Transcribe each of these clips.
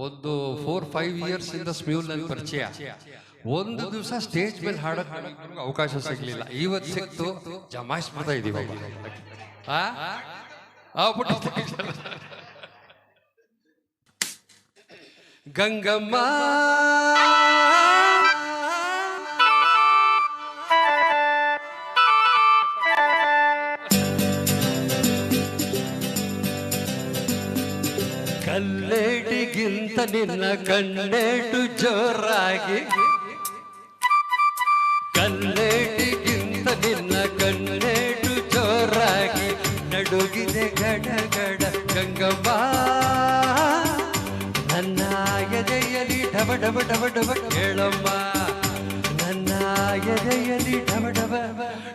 ಒಂದು 4-5 ಇಯರ್ಸ್ ಇಂದ ಸ್ಮ್ಯೂಲ್ ನನ್ನ ಪರಿಚಯ. ಒಂದು ದಿವಸ ಸ್ಟೇಜ್ ಮೇಲೆ ಹಾಡಕ್ ಅವಕಾಶ ಸಿಗ್ಲಿಲ್ಲ. ಇವತ್ತು ಸಿಕ್ತು, ಜಮಾಯಿಸ್ಬಿಡ್ತಾ ಇದೀವಿ. ಗಂಗಮ್ಮ ಕಲ್ಲೇಟಿಗಿಂತ ನಿನ್ನ ಕಣ್ಣೇಟು ಜೋರಾಗಿ, ಕಲ್ಲೇಟಿಗಿಂತ ನಿನ್ನ ಕಣ್ಣೇಟು ಜೋರಾಗಿ ನಡುಗಿದೆ ಗಡ ಗಡ ಗಂಗಮ್ಮ. ನನ್ನ ಎದೆಯಲ್ಲಿ ಡಬ ಡಬ ಡಬ ಡಬ ಕೇಳಮ್ಮ, ನನ್ನ ಎದೆಯಲ್ಲಿ ಡಬ ಡಬ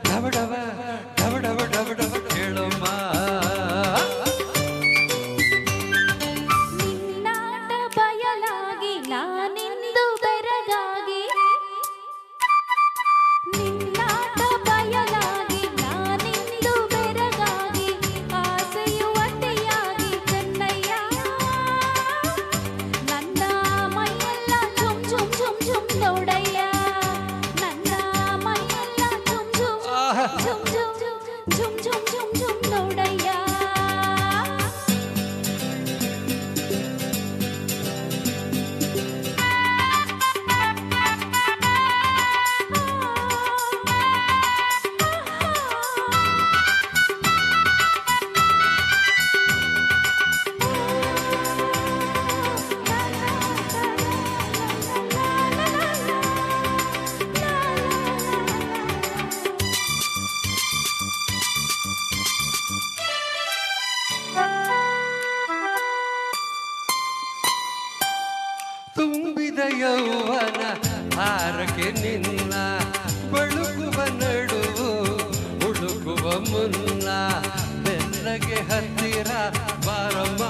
ಡಬ ಡಬ ಡಬ ಡಬ ಡಬ ಡಬ ಕೇಳಮ್ಮ. ತುಂಬಿದ ಯೌವನ ಹಾರಕ್ಕೆ ನಿನ್ನ ಬಳುಕುವ ನಡುವು ಹುಡುಕುವ ಮುನ್ನ ಬೆಲ್ಲಗೆ ಹತ್ತಿರ ಬಾರಮ್ಮ.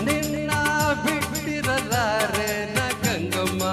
ನಿನ್ನ ಬಿಟ್ಟಿರಲಾರೆ ನ ಗಂಗಮ್ಮ.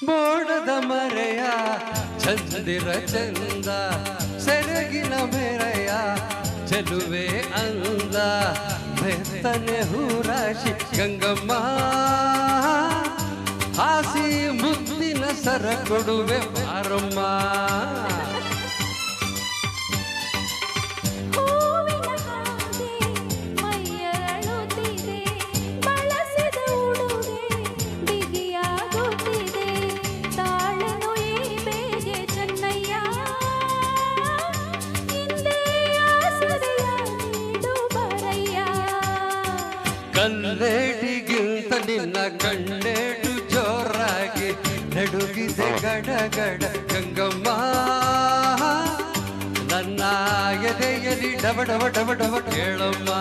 ಮೋಡದ ಮರೆಯ ಚಂದಿರ ಚಂದ ಸೆರಗಿನ ಮೆರೆಯ ಚೆಲುವೆ ಅಂದ ಬೆತ್ತನೆ ಹೂರಾಶಿ ಗಂಗಮ್ಮ. ಹಾಸಿ ಮುದ್ದಿನ ಸರ ಕೊಡುವೆ ಬಾರಮ್ಮ. ಕಲ್ಲೇಟಿಗಿಂತ ನಿನ್ನ ಕಣ್ಣೇಟು ಜೋರಾಗಿ ನಡುಗಿದೆ ಗಡ ಗಡ ಗಂಗಮ್ಮ. ನನ್ನ ಎದೆಯಲ್ಲಿ ಡಬ ಡಬ ಡಬ ಡಬ ಕೇಳಮ್ಮ.